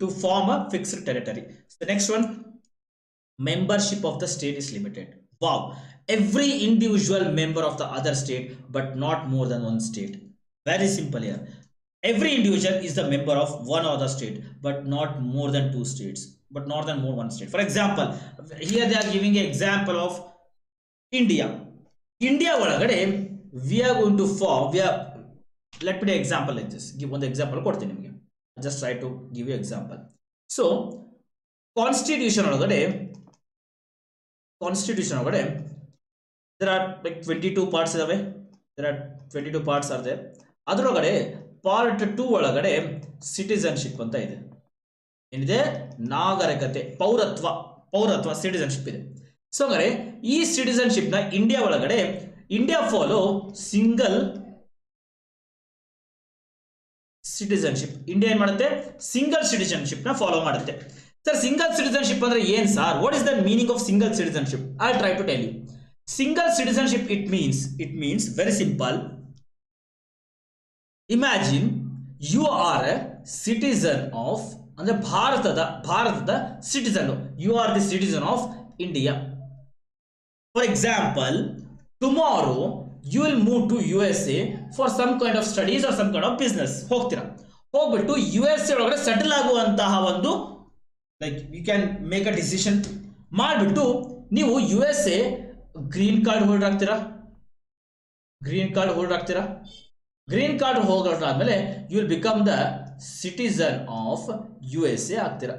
to form a fixed territory. So the next one, membership of the state is limited. Wow, every individual member of the other state but not more than one state. Very simple here. Every individual is the member of one other state but not more than two states, but not than more one state. For example, here they are giving an example of India. India ಒಳಗಡೆ we are going to form, let me take example like this. Give one example ಕೊಡ್ತೀನಿ ನಿಮಗೆ. Just try to give you example. So constitution ಒಳಗಡೆ there are like 22 parts ಇದಾವೆ. There are 22 parts are there. ಅದರೊಳಗಡೆ part 2 ಒಳಗಡೆ citizenship ಅಂತ ಇದೆ. ಏನಿದೆ? ನಾಗರಿಕತೆ, ಪೌರತ್ವ ಸಿಟಿಸನ್ಶಿಪ್ ಇದೆ. ಸೊ ಹಾಗಾದ್ರೆ ಈ ಸಿಟಿಸನ್ಶಿಪ್ ನ ಇಂಡಿಯಾ ಒಳಗಡೆ India follow single citizenship. India ಏನ್ ಮಾಡುತ್ತೆ? ಸಿಂಗಲ್ ಸಿಟಿಸನ್ಶಿಪ್ ನ ಫಾಲೋ ಮಾಡುತ್ತೆ. ಸರ್ ಸಿಂಗಲ್ ಸಿಟಿಸನ್ಶಿಪ್ ಅಂದ್ರೆ ಏನ್ ಸರ್? What is the meaning of single citizenship? I try to tell you. Single citizenship, it means very simple. Imagine you are a citizen of ಅಂದ್ರೆ ಭಾರತದ citizen. You are the citizen of India. For example, tomorrow you will move to USA for some kind of studies or some kind of business. ಹೋಗ್ತೀರಾ, ಹೋಗ್ಬಿಟ್ಟು USA ಒಳಗಡೆ settle ಆಗುವಂತಹ ಒಂದು like you can make a decision ಮಾಡಿಬಿಟ್ಟು ನೀವು USA green card holder ಆಗ್ತೀರಾ. Green card holder ಆದ್ಮೇಲೆ you will become the citizen of USA ಆಗ್ತೀರಾ.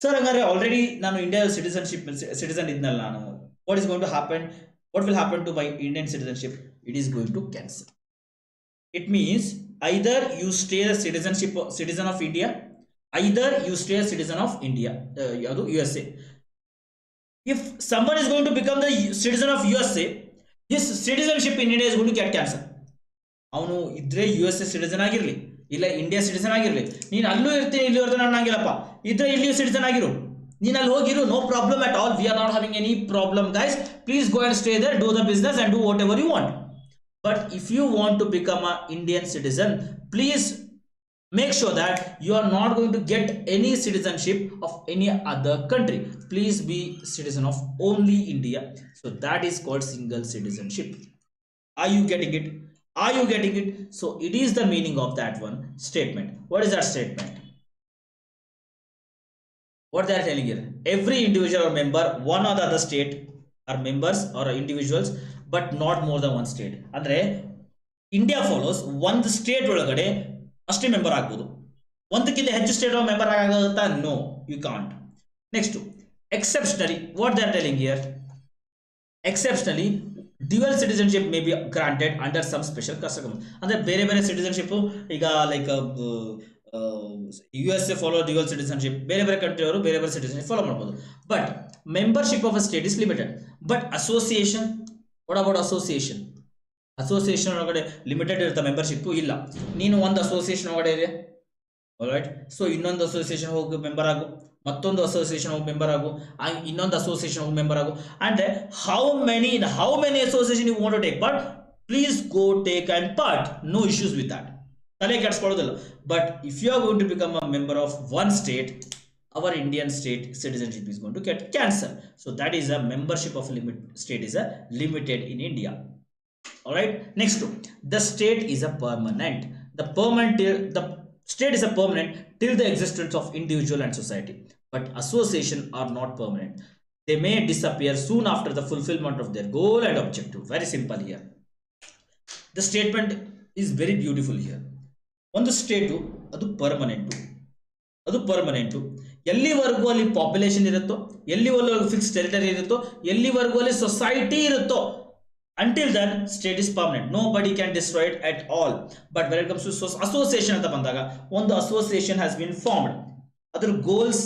ಸರ್ ಹಂಗಾದ್ರೆ ಆಲ್ರೆಡಿ ನಾನು ಇಂಡಿಯಾ ಸಿಟಿಸನ್ ಇದ್ನಲ್ಲ ನಾನು. What will happen to my Indian citizenship? It is going to cancel. It means either you stay citizen of India, either you stay citizen of India, ಯಾವುದು USA. If someone is going to become the citizen of USA, his citizenship in India is going to get cancelled. ಅವನು ಇದ್ರೆ USA citizen ಆಗಿರ್ಲಿ, ಇಲ್ಲ India citizen ಆಗಿರ್ಲಿ, ನೀನು ಅಲ್ಲೂ ಇರ್ತೀನಿ ಇಲ್ಲಿ ಇರ್ತಾನೆ ಅನ್ನಂಗಿಲ್ಲಪ್ಪ. ಇದ್ರೆ ಇಲ್ಲಿಯೂ ಸಿಟಿಸನ್ ಆಗಿರು, ನೀನು ಅಲ್ಲಿ ಹೋಗಿರು, no problem at all. We are not having any problem guys. Please go and stay there, do the business and do whatever you want. But if you want to become a Indian citizen, please make sure that you are not going to get any citizenship of any other country. Please be citizen of only India. So that is called single citizenship. Are you getting it? So it is the meaning of that one statement. What is that statement? What they are telling here? Every individual or member, one or the other state are members or individuals, but not more than one state. Andre India follows one state ಒಳಗಡೆ ಅಷ್ಟೇ member ಆಗ್ಬೋದು. ಒಂದಕ್ಕಿಂತ ಹೆಚ್ಚು state member ಆಗುತ್ತಾ? No, you can't. Next exceptionally, what they are telling here? Exceptionally dual citizenship may be granted under some special custom. ಅಂದ್ರೆ ಬೇರೆ citizenship, ಈಗ like USA follow dual citizenship, ಬೇರೆ ಕಂಟ್ರಿ ಅವರು ಬೇರೆ ಸಿಟಿಸನ್ಶಿಪ್ ಫಾಲೋ ಮಾಡ್ಬೋದು. But membership of a state is limited. But association, what about association ಒಳಗಡೆ limited ಇರುತ್ತೆ, membership ಇಲ್ಲ. ನೀನು ಒಂದು ಅಸೋಸಿಯೇಷನ್ ಒಳಗಡೆ ಇದೆ, ರೈಟ್? ಸೊ ಇನ್ನೊಂದು ಅಸೋಸಿಯೇಷನ್ ಹೋಗಿ ಮೆಂಬರ್ ಆಗು, ಮತ್ತೊಂದು ಅಸೋಸಿಯೇಷನ್ ಹೋಗಿ ಮೆಂಬರ್ ಆಗು, ಇನ್ನೊಂದು ಅಸೋಸಿಯೇಷನ್ ಹೋಗಿ ಮೆಂಬರ್ ಆಗು. And how many association you want to take part, please go take and part. No issues with that, ತಲೆ ಕೆಡಿಸ್ಕೊಳ್ಳೋದಿಲ್ಲ. But if you are going to become a member of one state, our Indian state citizenship is going to get cancelled. So that is a membership of state is a limited in India. All right, next, the state is a permanent. The state is a permanent till the existence of individual and society, but association are not permanent. They may disappear soon after the fulfillment of their goal and objective. Very simple here. The statement is very beautiful here. ಒಂದು state ಅದು permanent. ಎಲ್ಲಿವರೆಗೂ ಅಲ್ಲಿ population ಇರುತ್ತೋ, ಎಲ್ಲಿವರೆಗೂ fix territory ಇರುತ್ತೋ, ಎಲ್ಲಿವರೆಗೂ ಅಲ್ಲಿ society ಇರುತ್ತೋ, until then state is permanent. Nobody can destroy it at all. But when it comes to association anta bandaga, one association has been formed, other goals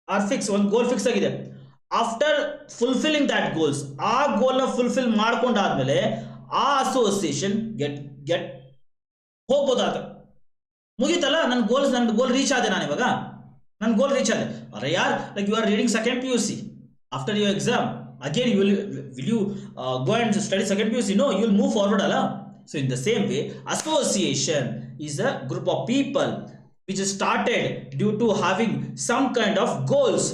are fixed, one goal fix agide. After fulfilling that goals, ಆ goal ನ fulfill ಮಾಡ್ಕೊಂಡಾದ್ಮೇಲೆ ಆ association get ಹೋಗ್ಬೋದಾದ, ಮುಗೀತಲ್ಲ, ನನ್ನ goal reach ಆದೆ. ನಾನು ಇವಾಗ ನನ್ನ goal reach ಆದೆ. ಅರೆ ಯಾರ್, like you are reading second PUC after your exam, again will you go and study second PUC? No, you will move forward ala. So in the same way, association is a group of people which is started due to having some kind of goals.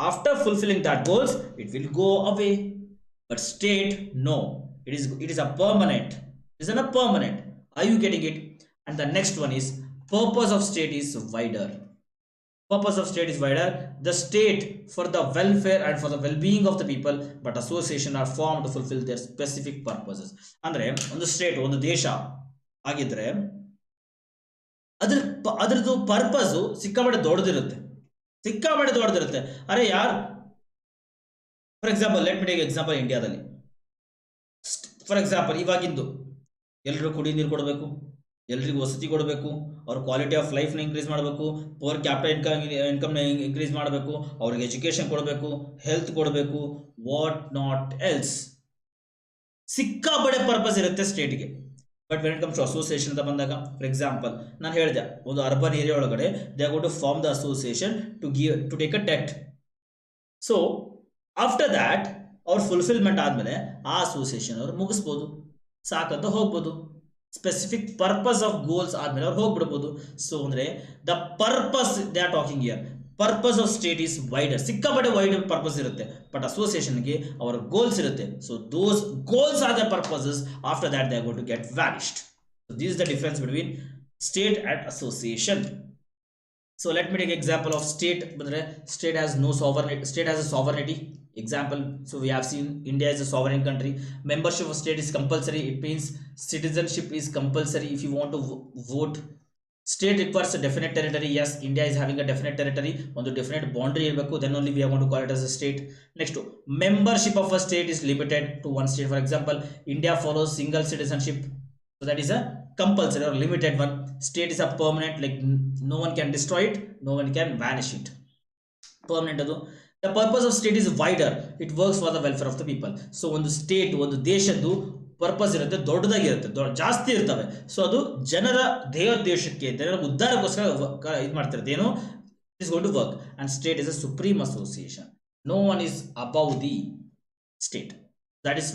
After fulfilling that goals, it will go away. But state, no, it is a permanent. It is a permanent. Are you getting it? And the next one is purpose of state is wider. Purpose of state is wider. The state for the welfare and for the well-being of the people, but association are formed to fulfill their specific purposes. ಅಂದ್ರೆ ಒಂದು state, ಒಂದು ದೇಶ ಆಗಿದ್ರೆ ಅದ್ರದ್ದು purpose ಸಿಕ್ಕಾಪಟ್ಟೆ ದೊಡ್ಡದಿರುತ್ತೆ. ಅರೆ ಯಾರ್, for example let me take example ಇಂಡಿಯಾದಲ್ಲಿ. ಫಾರ್ ಎಕ್ಸಾಂಪಲ್ ಇವಾಗಿಂದು ಎಲ್ಲರೂ ಕುಡಿ ನೀರು ಕೊಡಬೇಕು, ಎಲ್ರಿಗೂ ವಸತಿ ಕೊಡಬೇಕು, ಅವ್ರ ಕ್ವಾಲಿಟಿ ಆಫ್ ಲೈಫ್ನ ಇನ್ಕ್ರೀಸ್ ಮಾಡಬೇಕು, ಪರ್ ಕ್ಯಾಪಿಟಲ್ ಇನ್ಕಮ್ನ ಇನ್ಕ್ರೀಸ್ ಮಾಡಬೇಕು, ಅವ್ರಿಗೆ ಎಜುಕೇಶನ್ ಕೊಡಬೇಕು, ಹೆಲ್ತ್ ಕೊಡಬೇಕು, ವಾಟ್ ನಾಟ್ ಎಲ್ಸ್. ಸಿಕ್ಕಾಪಟ್ಟೆ ಪರ್ಪಸ್ ಇರುತ್ತೆ ಸ್ಟೇಟ್ಗೆ. But when it comes to association ಅಂತ ಬಂದಾಗ, ಫಾರ್ ಎಕ್ಸಾಂಪಲ್ ನಾನು ಹೇಳಿದೆ, ಒಂದು ಅರ್ಬನ್ ಏರಿಯಾ ಒಳಗಡೆ they are going to form the association to take a debt. So after that ಅವ್ರ ಫುಲ್ಫಿಲ್ಮೆಂಟ್ ಆದಮೇಲೆ ಆ ಅಸೋಸಿಯೇಷನ್ ಅವ್ರು ಮುಗಿಸ್ಬೋದು, ಸಾಕಂತ ಹೋಗ್ಬೋದು. ಸ್ಪೆಸಿಫಿಕ್ ಪರ್ಪಸ್ ಆಫ್ ಗೋಲ್ಸ್ ಆದ್ಮೇಲೆ ಅವ್ರು ಹೋಗ್ಬಿಡ್ಬೋದು. ಸೊ ಅಂದ್ರೆ the purpose they are talking here. Purpose of state is wider. ಸಿಕ್ಕಾಪಟ್ಟೆ ವೈಡ್ ಪರ್ಪಸ್ ಇರುತ್ತೆ, ಬಟ್ ಅಸೋಸಿಯೇಷನ್ಗೆ ಅವರ ಗೋಲ್ಸ್ ಇರುತ್ತೆ. So those goals are the purposes. After that they are going to get vanished. So this is the difference between state and association. So let me take example of state. State has no sovereignty. State has a sovereignty. Example. So we have seen India is a sovereign country. Membership of state is compulsory. It means citizenship is compulsory if you want to vote. State requires a definite territory. Yes, India is having a definite territory. On the definite boundary, then only we are going to call it as a state. Next, membership of a state is limited to one state. For example, India follows single citizenship. So that is a compulsory or limited one. State is a permanent, like no one can destroy it, no one can vanish it. Permanent adu. The purpose of state is wider. It works for the welfare of the people. So ಒಂದು state, ಒಂದು ದೇಶದ್ದು purpose ಇರುತ್ತೆ, ದೊಡ್ಡದಾಗಿರುತ್ತೆ, ಜಾಸ್ತಿ ಇರ್ತವೆ. So ಅದು ಜನರ ದೇಶಕ್ಕೆ, ಜನರ ಉದ್ಧಾರಕ್ಕೋಸ್ಕರ ಇದು ಮಾಡ್ತಿರುತ್ತೆ. ಏನು, it is going to work. And state is a supreme association. No one is above the state. That is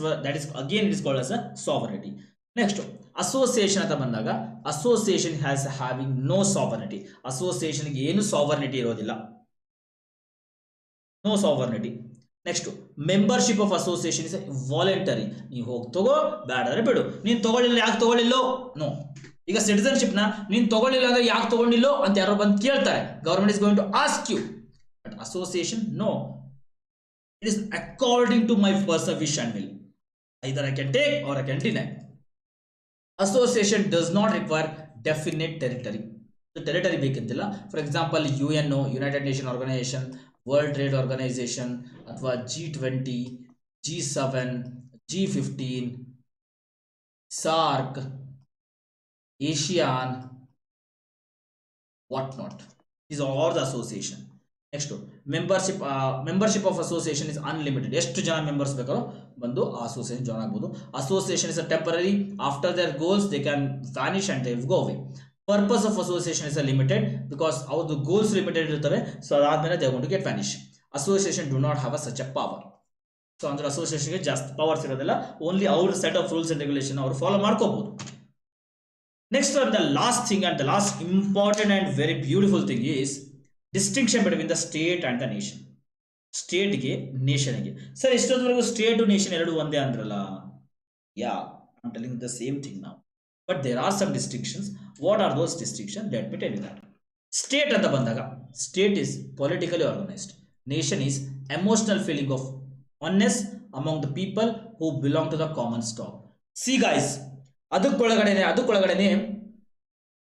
again it is called as a sovereignty. Next association ಅಂತ ಬಂದಾಗ, association has having no sovereignty. ಅಸೋಸಿಯೇಷನ್ಗೆ ಏನು sovereignty ಇರೋದಿಲ್ಲ, no sovereignty. Next membership of association is voluntary. ನೀವು ಹೋಗಿ ತಗೋ, ಬೇಡಾದ್ರೆ ಬಿಡು. ನೀನು ತಗೊಳ್ಳಿಲ್ಲ, ಯಾಕೆ ತಗೊಳ್ಳಿಲ್ಲೋ, ನೋ. ಈಗ ಸಿಟಿಸನ್ಶಿಪ್ನ ನೀನು ತಗೊಳ್ಳಿಲ್ಲ ಅಂದ್ರೆ ಯಾಕೆ ತಗೊಂಡಿಲ್ಲೋ ಅಂತ ಯಾರೋ ಬಂದು ಕೇಳ್ತಾರೆ, government is going to ask you. But association no, it is according to my personal wish and will. Either I can take or I can deny. Association does not require definite territory. So territory ಬೇಕಂತಿಲ್ಲ. For example UNO, United Nation Organisation, World Trade Organisation, ಅಥವಾ G20, G7, G15, SARC, ASEAN, what not. These are all the association. Next, membership of association is unlimited. ಎಷ್ಟು ಜನ members ಬೇಕಾರೋ ಬಂದು ಆ association join ಆಗ್ಬೋದು. Association is a temporary. After their goals they can vanish and they go away. Purpose of association is a limited because ಅವ್ರದ್ದು goals limited ಇರ್ತವೆ. So ಅದಾದ್ಮೇಲೆ they going to get vanish. Association do not have a such a power. So ಅಂದ್ರೆ ಅಸೋಸಿಯೇಷನ್ಗೆ ಜಾಸ್ತಿ powers ಇರೋದಿಲ್ಲ. Only ಅವ್ರ set of rules and regulation ಅವರು follow ಮಾಡ್ಕೋಬಹುದು. Next and the last thing and the last important and very beautiful thing is distinction between the state and the nation. ಸ್ಟೇಟ್ಗೆ, ನೇಷನ್ಗೆ. Sir ಇಷ್ಟೊತ್ತವರೆಗೂ ಸ್ಟೇಟ್ ನೇಷನ್ ಎರಡು ಒಂದೇ ಅಂದ್ರಲ್ಲ. Yeah, I am telling the same thing now, but there are some distinctions. What are those distinction? Let me tell you that. State ಅಂತ ಬಂದಾಗ, state is politically organised. Nation is emotional feeling of oneness among the people who belong to the common stock. See guys, ಅದಕ್ಕೊಳಗಡೆನೆ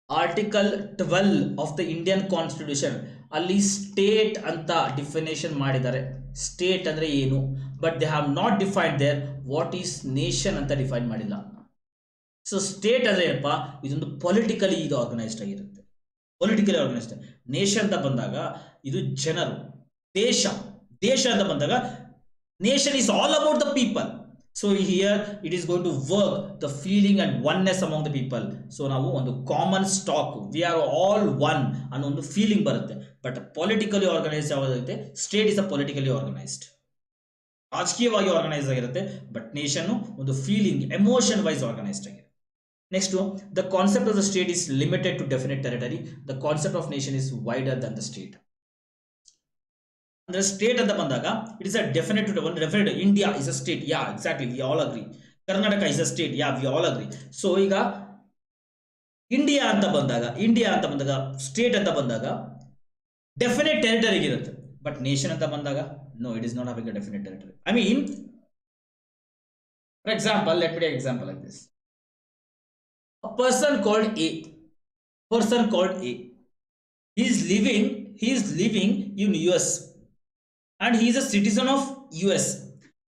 article 12 of the Indian constitution ಅಲ್ಲಿ state ಅಂತ definition ಮಾಡಿದ್ದಾರೆ. State ಅಂದ್ರೆ ಏನು, but they have not defined there what is nation ಅಂತ define ಮಾಡಿಲ್ಲ. So state ಅಂದ್ರೆ ಏನಪ್ಪ, ಇದೊಂದು ಪೊಲಿಟಿಕಲಿ ಇದು ಆರ್ಗನೈಸ್ಡ್ ಆಗಿರುತ್ತೆ. Politically organised. ನೇಷನ್ ಅಂತ ಬಂದಾಗ ಇದು ಜನರು, ದೇಶ. ದೇಶ ಅಂತ ಬಂದಾಗ nation is all about the people. So here it is going to work the feeling and oneness among the people. So ನಾವು ಒಂದು common stock, we are all one ಅನ್ನೋ ಒಂದು ಫೀಲಿಂಗ್ ಬರುತ್ತೆ. ಬಟ್ ಪೊಲಿಟಿಕಲಿ ಆರ್ಗನೈಸ್ಡ್ ಯಾವುದಾಗುತ್ತೆ, state is a politically organised, ರಾಜಕೀಯವಾಗಿ organise ಆಗಿರುತ್ತೆ. But nation ಒಂದು feeling, emotion wise organised ಆಗಿದೆ. Next, the concept of the state is limited to definite territory. The concept of nation is wider than the state. ಅಂದ್ರೆ state ಅಂತ ಬಂದಾಗ it is a definite India is a state, yeah exactly we all agree. Karnataka is a state, yeah we all agree. So ಈಗ India ಅಂತ ಬಂದಾಗ state ಅಂತ ಬಂದಾಗ definite territory ಇರುತ್ತೆ. But nation ಅಂತ ಬಂದಾಗ no, it is not having a definite territory. I mean for example, let me take example like this. A person called A. He is living in US and he is a citizen of US.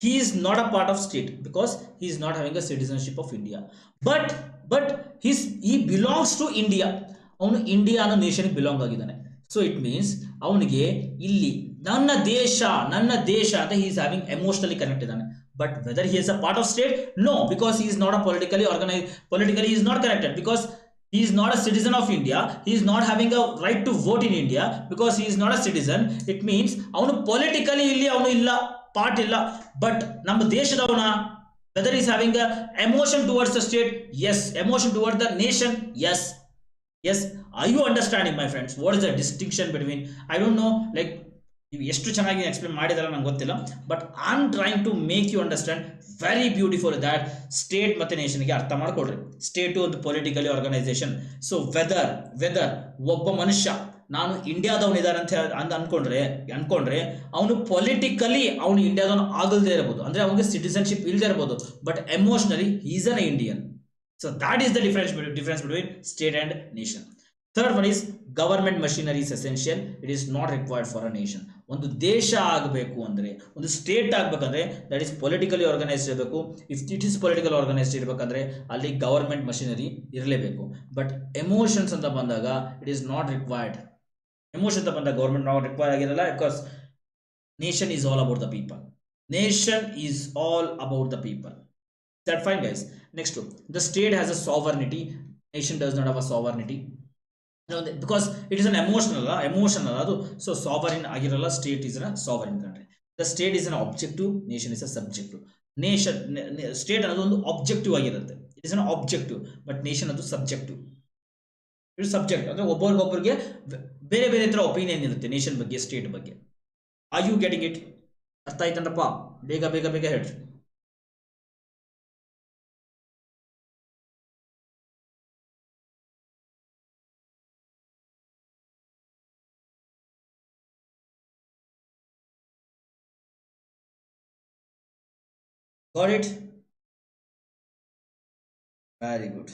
He is not a part of state because he is not having a citizenship of India. But he belongs to India. ಅವನು India ಅನ್ನೋ nation belong ಆಗಿದ್ದಾನೆ. So it means ಅವನಿಗೆ ಇಲ್ಲಿ ನನ್ನ ದೇಶ ಅಂತ he is having emotionally connect ಇದ್ದಾನೆ. But whether he is a part of state, no, because he is not a politically he is not connected because he is not a citizen of India. He is not having a right to vote in India because he is not a citizen. It means avanu politically illi avanu illa part illa. But ನಮ್ಮ ದೇಶದವನ, whether he is having a emotion towards the state, yes. Emotion towards the nation, yes. Are you understanding, my friends? What is the distinction between, I don't know, like ನೀವು ಎಷ್ಟು ಚೆನ್ನಾಗಿ explain ಮಾಡಿದಾರ ನಂಗೆ ಗೊತ್ತಿಲ್ಲ, but I am trying to make you understand very beautiful that state ಮತ್ತೆ ನೇಷನ್ಗೆ ಅರ್ಥ ಮಾಡ್ಕೊಡ್ರಿ. ಸ್ಟೇಟು ಒಂದು ಪೊಲಿಟಿಕಲಿ ಆರ್ಗನೈಸೇಷನ್. ಸೊ ವೆದರ್ ಒಬ್ಬ ಮನುಷ್ಯ ನಾನು ಇಂಡಿಯಾದವನಿದ್ದಾನೆ ಅಂತ ಅನ್ಕೊಂಡ್ರೆ ಅವನು ಪೊಲಿಟಿಕಲಿ ಅವನು ಇಂಡಿಯಾದವನು ಆಗಲ್ದೇ ಇರಬಹುದು, ಅಂದ್ರೆ ಅವನಿಗೆ ಸಿಟಿಸನ್ಶಿಪ್ ಇಲ್ಲದೆ ಇರಬಹುದು, but emotionally is an Indian. So that is the difference between state and nation. Third one is government machinery is essential. It is not required for a nation. ಒಂದು ದೇಶ ಆಗಬೇಕು ಅಂದ್ರೆ, ಒಂದು ಸ್ಟೇಟ್ ಆಗಬೇಕಂದ್ರೆ ದಟ್ ಇಸ್ ಪೊಲಿಟಿಕಲಿ ಆರ್ಗನೈಸ್ಡ್ ಇರಬೇಕು. If it is political organised ಇರಬೇಕಂದ್ರೆ ಅಲ್ಲಿ government machinery ಇರಲೇಬೇಕು. ಬಟ್ ಎಮೋಷನ್ಸ್ ಅಂತ ಬಂದಾಗ it is not required. Emotion ಅಂತ ಬಂದಾಗ ಗವರ್ಮೆಂಟ್ ನಾವು ರಿಕ್ವೈರ್ ಆಗಿರಲ್ಲ, because nation is all about the people. That fine, guys. Next one, the state has a sovereignty. Nation does not have a sovereignty. Because it is an emotional adu. So sovereign agiralla, state is a sovereign country. The state is an objective, nation is a subjective. State ಅನ್ನೋದು ಒಂದು objective ಆಗಿರುತ್ತೆ. It is an objective, but nation ಅದು subjective. It is subject, ಅಂದ್ರೆ ಒಬ್ಬರಿಗೆ ಬೇರೆ ಬೇರೆ ತರ opinion ಇರುತ್ತೆ ನೇಷನ್ ಬಗ್ಗೆ, ಸ್ಟೇಟ್ ಬಗ್ಗೆ. Are you getting it? ಅರ್ಥ ಆಯ್ತಂದ್ರಪ್ಪ? ಬೇಗ ಹೇಳ್ರಿ. Got it? Very good.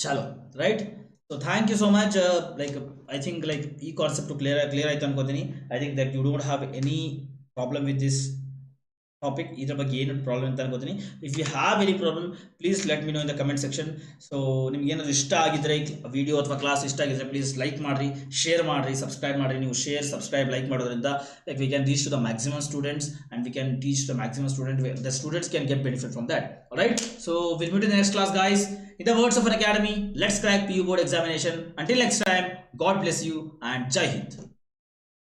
Chalo, right? So thank you so much. I think like e concept to clear ಆಯ್ತು ಅನ್ಕೋತೀನಿ. I think that you don't have any problem with this topic. ಇದ್ರ ಬಗ್ಗೆ ಏನು problem ಅಂತ ಅನ್ಕೋತೀನಿ. If you have any problem please let me know in the comment section. So ನಿಮ್ಗೆ ಏನಾದ್ರು ಇಷ್ಟ ಆಗಿದ್ರೆ, ವಿಡಿಯೋ ಅಥವಾ ಕ್ಲಾಸ್ ಇಷ್ಟ ಆಗಿದ್ರೆ ಪ್ಲೀಸ್ ಲೈಕ್ ಮಾಡಿರಿ, ಶೇರ್ ಮಾಡಿರಿ, ಸಬ್ಸ್ಕ್ರೈಬ್ ಮಾಡಿರಿ. ನೀವು ಶೇರ್, ಸಬ್ಸ್ಕ್ರೈಬ್, ಲೈಕ್ ಮಾಡೋದ್ರಿಂದ like we can reach to the maximum students and we can teach the maximum the students can get benefit from that. All right, so we'll meet in the next class, guys. In the words of Unacademy, let's crack PU board examination. Until next time, God bless you and Jai Hind.